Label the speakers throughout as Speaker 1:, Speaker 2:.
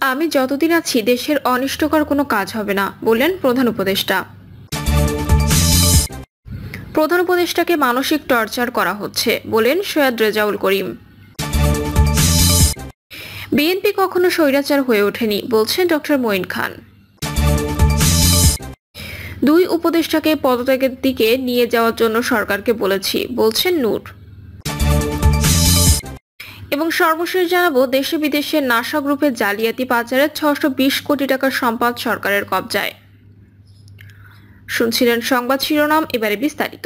Speaker 1: আমি যতদিন আছি দেশের অনিষ্টকর কোনো কাজ হবে না, বললেন প্রধান উপদেষ্টা। প্রধান উপদেষ্টাকে মানসিক টর্চার করা হচ্ছে, বলেন সৈয়দ রেজাউল করিম। বিএনপি কখনো স্বৈরাচার হয়ে ওঠেনি, বলছেন ডক্টর মঈন খান। দুই উপদেষ্টাকে পদত্যাগের দিকে নিয়ে যাওয়ার জন্য সরকারকে বলেছি, বলছেন নূর। এবং সর্বশেষ জানাবো, দেশে বিদেশে নাসা গ্রুপের জালিয়াতি পাচারের 620 কোটি টাকার সম্পদ সরকারের কবজায়। শুনছিলেন সংবাদ শিরোনাম, এবারে বিস্তারিত।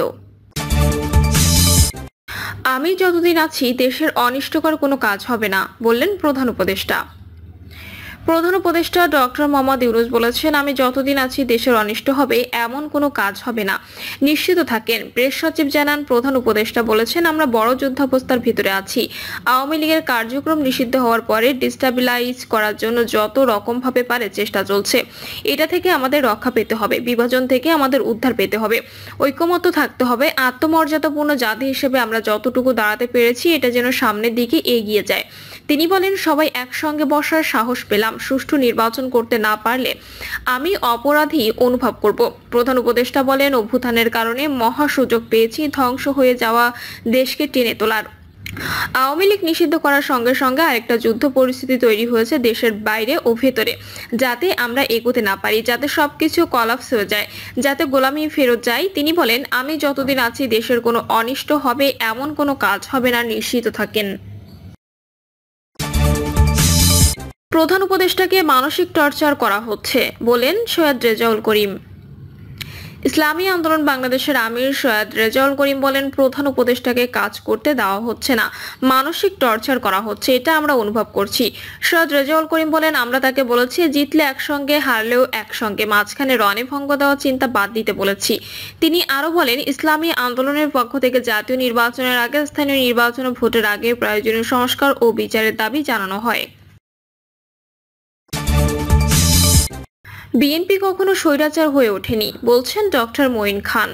Speaker 1: আমি যতদিন আছি দেশের অনিষ্টকর কোনো কাজ হবে না, বললেন প্রধান উপদেষ্টা। প্রধান উপদেষ্টা ডক্টর মোহাম্মদ ইউনূস বলেছেন, আমি যতদিন আছি দেশের অনিষ্ট হবে এমন কোনো কাজ হবে না, নিশ্চিত থাকেন। প্রেস সচিব জানান, প্রধান উপদেষ্টা বলেছেন, আমরা বড় যুদ্ধাবস্থার ভিতরে আছি। আওয়ামী লীগের কার্যক্রম নিষিদ্ধ হওয়ার পরে ডিস্টাবিলাইজ করার জন্য যত রকম ভাবে পারে চেষ্টা চলছে। এটা থেকে আমাদের রক্ষা পেতে হবে, বিভাজন থেকে আমাদের উদ্ধার পেতে হবে, ঐক্যমত্য থাকতে হবে। আত্মমর্যাদাপূর্ণ জাতি হিসেবে আমরা যতটুকু দাঁড়াতে পেরেছি এটা যেন সামনের দিকে এগিয়ে যায়। তিনি বলেন, সবাই একসঙ্গে বসার সাহস পেলাম, সুষ্ঠু নির্বাচন করতে না পারলে আমি অপরাধী অনুভব করব। প্রধান উপদেষ্টা বলেন, অভ্যুত্থানের কারণে মহা সুযোগ পেয়েছি ধ্বংস হয়ে যাওয়া দেশকে টেনে তোলার। আওয়ামী লীগ নিষিদ্ধ করার সঙ্গে সঙ্গে আরেকটা যুদ্ধ পরিস্থিতি তৈরি হয়েছে দেশের বাইরে ও ভেতরে, যাতে আমরা এগোতে না পারি, যাতে সবকিছু কলাপস হয়ে যায়, যাতে গোলামি ফেরত যায়। তিনি বলেন, আমি যতদিন আছি দেশের কোনো অনিষ্ট হবে এমন কোনো কাজ হবে না, নিশ্চিত থাকেন। প্রধান উপদেষ্টাকে মানসিক টর্চার করা হচ্ছে, বলেন সৈয়দ রেজাউল করিম। ইসলামী আন্দোলন বাংলাদেশের আমির সৈয়দ রেজাউল করিম বলেন, প্রধান উপদেষ্টাকে কাজ করতে দেওয়া হচ্ছে না, মানসিক টর্চার করা হচ্ছে, এটা আমরা অনুভব করছি। সৈয়দ রেজাউল করিম বলেন, আমরা তাকে বলেছি জিতলে একসঙ্গে, হারলেও একসঙ্গে, মাঝখানে রণে ভঙ্গ দেওয়ার চিন্তা বাদ দিতে বলেছি। তিনি আরো বলেন, ইসলামী আন্দোলনের পক্ষ থেকে জাতীয় নির্বাচনের আগে, স্থানীয় নির্বাচন ও ভোটের আগে প্রয়োজনীয় সংস্কার ও বিচারের দাবি জানানো হয়। বিএনপি কখনো স্বৈরাচার হয়ে ওঠেনি, বলছেন ডক্টর মঈন খান।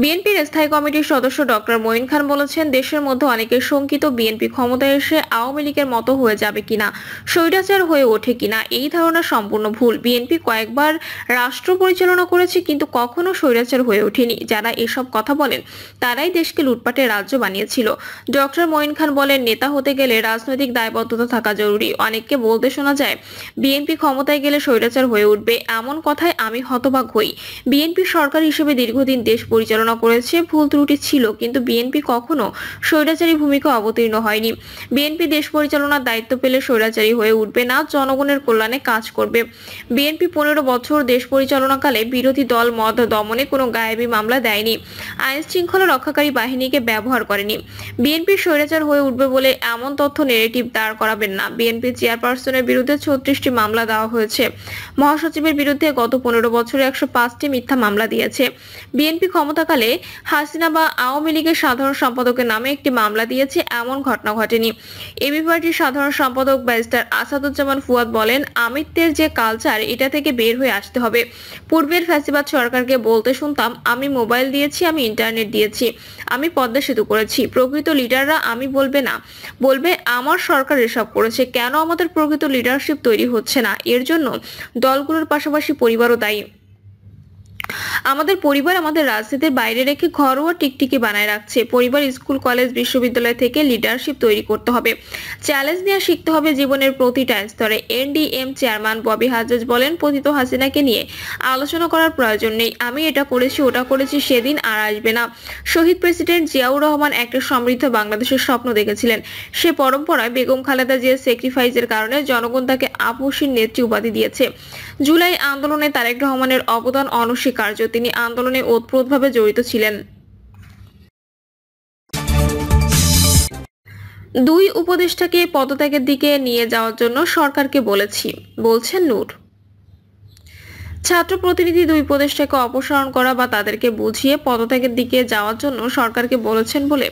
Speaker 1: বিএনপির স্থায়ী কমিটির সদস্য ডক্টর মঈন খান বলেছেন, দেশের মধ্যে অনেকে শঙ্কিত বিএনপি ক্ষমতায় এসে আওয়ামী লীগের মতো হয়ে যাবে কিনা, স্বৈরাচার হয়ে ওঠে কিনা। এই ধারণা সম্পূর্ণ ভুল। বিএনপি কয়েকবার রাষ্ট্র পরিচালনা করেছে, কিন্তু কখনো স্বৈরাচার হয়ে ওঠেনি। যারা এসব কথা বলেন তারাই দেশকে লুটপাটের রাজ্য বানিয়েছিল। ডক্টর মঈন খান বলেন, নেতা হতে গেলে রাজনৈতিক দায়বদ্ধতা থাকা জরুরি। অনেককে বলতে শোনা যায় বিএনপি ক্ষমতায় গেলে স্বৈরাচার হয়ে উঠবে, এমন কথায় আমি হতবাক হই। বিএনপি সরকার হিসেবে দীর্ঘদিন দেশ পরিচালনা করেছে, ভুল ত্রুটি ছিল, কিন্তু বিএনপি কখনো স্বৈরাচারী ভূমিকা অবতীর্ণ হয়নি। বিএনপি দেশ পরিচালনার দায়িত্ব পেলে স্বৈরাচারী হয়ে উঠবে না, জনগণের কল্যাণে কাজ করবে। বিএনপি 15 বছর দেশ পরিচালনাকালে বিরোধী দল মদ দমনে কোনো গায়েবী মামলা দেয়নি, আইন শৃঙ্খলা রক্ষাকারী বাহিনীকে ব্যবহার করেনি। বিএনপি স্বৈরাচার হয়ে উঠবে বলে এমন তথ্য নেগেটিভ দাঁড় করাবেন না। বিএনপি চেয়ারপারসনের বিরুদ্ধে 36টি মামলা দেওয়া হয়েছে। মহাসচিবের বিরুদ্ধে গত 15 বছরে 105টি মিথ্যা মামলা দিয়েছে। বিএনপি ক্ষমতাকালে হাসিনা বা আওয়ামী লীগের সাধারণ সম্পাদকের নামে একটি মামলা দিয়েছে, এমন ঘটনা ঘটেনি। এবি পার্টির সাধারণ সম্পাদক ব্যারিস্টার আসাদুজ্জামান ফুয়াদ বলেন, আমিত্বের যে কালচার, এটা থেকে বের হয়ে আসতে হবে। পূর্বের ফ্যাসিবাদ সরকারকে বলতে শুনতাম, আমি মোবাইল দিয়েছি, আমি ইন্টারনেট দিয়েছি, আমি পদ্মা সেতু করেছি। প্রকৃত লিডাররা আমি বলবে না, বলবে আমার সরকার এসব করেছে। কেন আমাদের প্রকৃত লিডারশিপ তৈরি হচ্ছে না? এর জন্য দলগুলোর পাশাপাশি পরিবারও দায়ী। আমাদের পরিবার আমাদের রাজনীতির বাইরে রেখে ঘরোয়া টিকটিকি বানায় রাখছে। পরিবার, স্কুল, কলেজ, বিশ্ববিদ্যালয় থেকে লিডারশিপ তৈরি করতে হবে, চ্যালেঞ্জ নেওয়া শিখতে হবে জীবনের প্রতিটা স্তরে। এনডিএম চেয়ারম্যান ববি হাজ্জাজ বলেন, পতিত হাসিনাকে নিয়ে আলোচনা করার প্রয়োজন নেই। আমি এটা করেছি, ওটা করেছি, সেদিন আর আসবে না। শহীদ প্রেসিডেন্ট জিয়াউর রহমান একটা সমৃদ্ধ বাংলাদেশের স্বপ্ন দেখেছিলেন। সে পরম্পরায় বেগম খালেদা জিয়ার স্যাক্রিফাইসের কারণে জনগণ তাকে আপসীর নেত্রী উপাধি দিয়েছে। জুলাই আন্দোলনে তারেক রহমানের অবদান অনস্বীকার্য। তিনি আন্দোলনে ওতপ্রোতভাবে জড়িত ছিলেন। দুই উপদেষ্টাকে পদত্যাগের দিকে নিয়ে যাওয়ার জন্য সরকারকে বলেছি, বলছেন নূর। ছাত্র প্রতিনিধি দুই উপদেষ্টাকে অপসারণ করা বা তাদেরকে বুঝিয়ে পদত্যাগের দিকে যাওয়ার জন্য সরকারকে বলেছেন বলে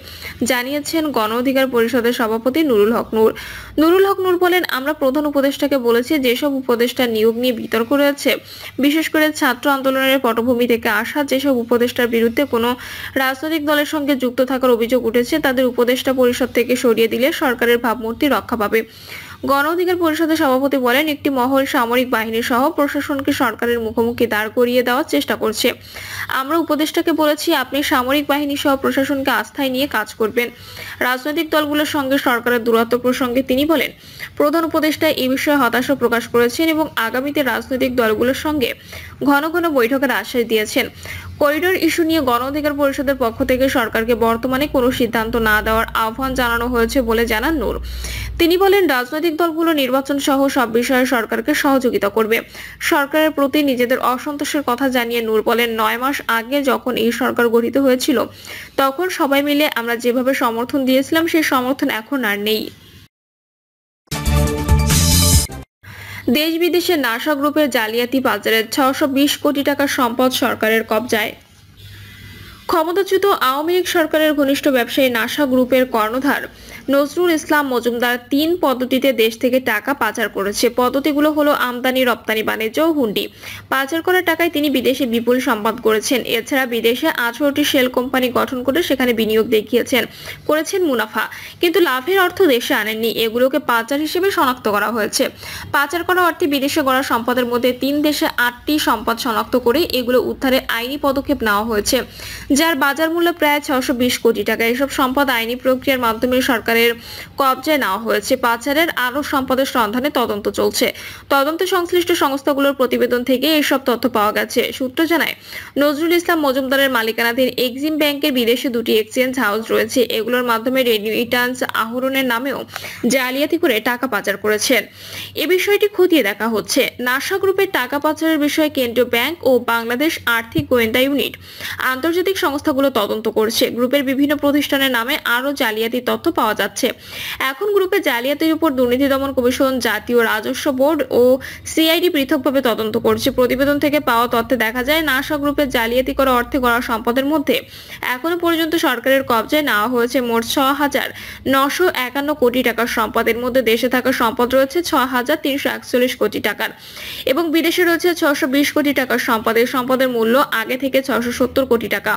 Speaker 1: জানিয়েছেন গণ অধিকার পরিষদের সভাপতি নুরুল হক নূর। নুরুল হক নূর বলেন, আমরা প্রধান উপদেষ্টাকে বলেছি, যেসব উপদেষ্টা নিয়োগ নিয়ে বিতর্ক রয়েছে, বিশেষ করে ছাত্র আন্দোলনের পটভূমি থেকে আসা যেসব উপদেষ্টার বিরুদ্ধে কোনো রাজনৈতিক দলের সঙ্গে যুক্ত থাকার অভিযোগ উঠেছে, তাদের উপদেষ্টা পরিষদ থেকে সরিয়ে দিলে সরকারের ভাবমূর্তি রক্ষা পাবে। গণ অধিকার পরিষদের সভাপতি বলেন, একটি মহল সামরিক বাহিনী সহ প্রশাসনকে সরকারের মুখোমুখি দাঁড় করিয়ে দেওয়ার চেষ্টা করছে। আমরা উপদেষ্টাকে বলেছি, আপনি সামরিক বাহিনী সহ প্রশাসনকে আস্থায় নিয়ে কাজ করবেন। রাজনৈতিক দলগুলোর সঙ্গে সরকারের দূরত্ব প্রসঙ্গে তিনি বলেন, প্রধান উপদেষ্টা এই বিষয়ে হতাশা প্রকাশ করেছেন এবং আগামীতে রাজনৈতিক দলগুলোর সঙ্গে ঘন ঘন বৈঠকের আশ্বাস দিয়েছেন। করিডোর ইস্যু নিয়ে গণ অধিকার পরিষদের পক্ষ থেকে সরকারকে বর্তমানে কোনো সিদ্ধান্ত না দেওয়ার আহ্বান জানানো হয়েছে বলে জানান নূর। তিনি বলেন, রাজনৈতিক দলগুলো নির্বাচন সহ সব বিষয়ে সরকারকে সহযোগিতা করবে। সরকারের প্রতি নিজেদের অসন্তোষের কথা জানিয়ে নূর বলেন, 9 মাস আগে যখন এই সরকার গঠিত হয়েছিল তখন সবাই মিলে আমরা যেভাবে সমর্থন দিয়েছিলাম সেই সমর্থন এখন আর নেই। দেশ বিদেশে নাসা গ্রুপের জালিয়াতি বাজারের 620 কোটি টাকার সম্পদ সরকারের কবজায়। ক্ষমতাচ্যুত আওয়ামী লীগ সরকারের ঘনিষ্ঠ ব্যবসায়ী নাসা গ্রুপের কর্ণধার নজরুল ইসলাম মজুমদার 3 পদ্ধতিতে দেশ থেকে টাকা পাচার করেছে। পদ্ধতিগুলো হলো আমদানি, রপ্তানি, বাণিজ্য ও হুন্ডি। পাচার করা টাকায় তিনি বিদেশে বিপুল সম্পদ করেছেন। এছাড়া বিদেশে 18টি শেল কোম্পানি গঠন করে সেখানে বিনিয়োগ দেখিয়েছেন, করেছেন মুনাফা, কিন্তু লাভের অর্থ দেশে আনেননি। এগুলোকে পাচার হিসেবে শনাক্ত করা হয়েছে। পাচার করা অর্থে বিদেশে গড়া সম্পদের মধ্যে 3 দেশে 8টি সম্পদ শনাক্ত করে এগুলো উদ্ধারে আইনি পদক্ষেপ নেওয়া হয়েছে, যার বাজার মূল্য প্রায় 620 কোটি টাকা। এসব সম্পদ আইনি প্রক্রিয়ার মাধ্যমে সরকারের কবজায় নেওয়া হয়েছে। পাচারের আরো সম্পদের সন্ধানে তদন্ত চলছে। তদন্তে সংশ্লিষ্ট সংস্থাগুলোর প্রতিবেদন থেকে এসব তথ্য পাওয়া গেছে। সূত্র জানায়, নজরুল ইসলাম মজুমদারের মালিকানাধীন এক্সিম ব্যাংকের বিদেশে 2টি এক্সচেঞ্জ হাউস রয়েছে। এগুলোর মাধ্যমে রেমিটান্স আহরণের নামেও জালিয়াতি করে টাকা পাচার করেছেন। এ বিষয়টি খতিয়ে দেখা হচ্ছে। নাসা গ্রুপের টাকা পাচারের বিষয়ে কেন্দ্রীয় ব্যাংক ও বাংলাদেশ আর্থিক গোয়েন্দা ইউনিট আন্তর্জাতিক সংস্থাগুলো তদন্ত করছে। গ্রুপের বিভিন্ন প্রতিষ্ঠানের নামে আরো জালিয়াতি তথ্য পাওয়া যাচ্ছে। এখন গ্রুপের জালিয়াতির উপর দুর্নীতি দমন কমিশন, জাতীয় রাজস্ব বোর্ড ও সিআইডি পৃথকভাবে তদন্ত করছে। প্রতিবেদন থেকে পাওয়া তথ্যে দেখা যায়, নাসা গ্রুপের জালিয়াতি করা অর্থে গড়া সম্পদের মধ্যে এখনো পর্যন্ত সরকারের কবজায় নেওয়া হয়েছে মোট 6,951 কোটি টাকার সম্পদ। এর মধ্যে দেশে থাকা সম্পদ রয়েছে 6,341 কোটি টাকার এবং বিদেশে রয়েছে 620 কোটি টাকার সম্পদ। এই সম্পদের মূল্য আগে থেকে 670 কোটি টাকা।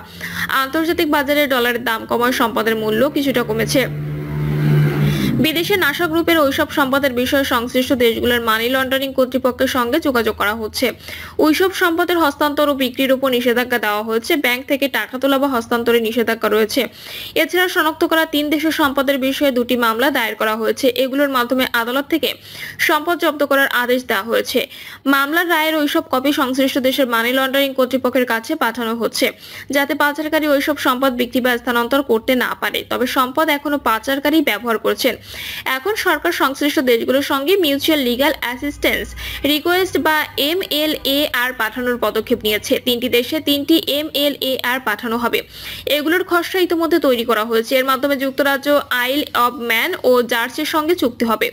Speaker 1: আন্তর্জাতিক বাজারে ডলারের দাম কমায় সম্পদের মূল্য কিছুটা কমেছে। বিদেশে নাসা গ্রুপের ওইসব সম্পদের বিষয়ে সংশ্লিষ্ট দেশগুলোর মানি লন্ডারিং কর্তৃপক্ষের সঙ্গে যোগাযোগ করা হচ্ছে। ওইসব সম্পদের হস্তান্তর ও বিক্রির উপর নিষেধাজ্ঞা দেওয়া হয়েছে। ব্যাংক থেকে টাকা তোলা বা হস্তান্তরে নিষেধাজ্ঞা রয়েছে। এছাড়া শনাক্ত করা 3 দেশের সম্পদের বিষয়ে 2টি মামলা দায়ের করা হয়েছে। এগুলোর মাধ্যমে আদালত থেকে সম্পদ জব্দ করার আদেশ দেওয়া হয়েছে। মামলার রায়ের ওইসব কপি সংশ্লিষ্ট দেশের মানি লন্ডারিং কর্তৃপক্ষের কাছে পাঠানো হচ্ছে, যাতে পাচারকারী ওইসব সম্পদ বিক্রি বা স্থানান্তর করতে না পারে। তবে সম্পদ এখনো পাচারকারী ব্যবহার করছেন। এখন সরকার সংশ্লিষ্ট দেশগুলোর সঙ্গে মিউচুয়াল লিগ্যাল অ্যাসিস্ট্যান্স রিকোয়েস্ট বা MLAR পাঠানোর পদক্ষেপ নিয়েছে। 3টি দেশে 3টি MLAR পাঠানো হবে। এগুলোর খসড়া ইতিমধ্যে তৈরি করা হয়েছে। এর মাধ্যমে যুক্তরাজ্য, আইল অব ম্যান ও জার্সির সঙ্গে চুক্তি হবে।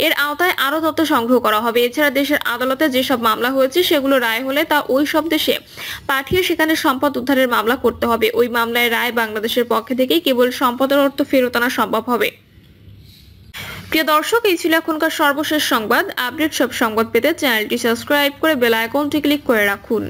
Speaker 1: এর আওতায় আরো তথ্য সংগ্রহ করা হবে। এছাড়া দেশের আদালতে যেসব মামলা হয়েছে সেগুলো রায় হলে তা ওই সব দেশে পাঠিয়ে সেখানে সম্পদ উদ্ধারের মামলা করতে হবে। ওই মামলায় রায় বাংলাদেশের পক্ষে থেকেই কেবল সম্পদের অর্থ ফেরত আনা সম্ভব হবে। প্রিয় দর্শক, এই ছিল এখনকার সর্বশেষ সংবাদ। আপডেট সব সংবাদ পেতে চ্যানেলটি সাবস্ক্রাইব করে বেল আইকনটি ক্লিক করে রাখুন।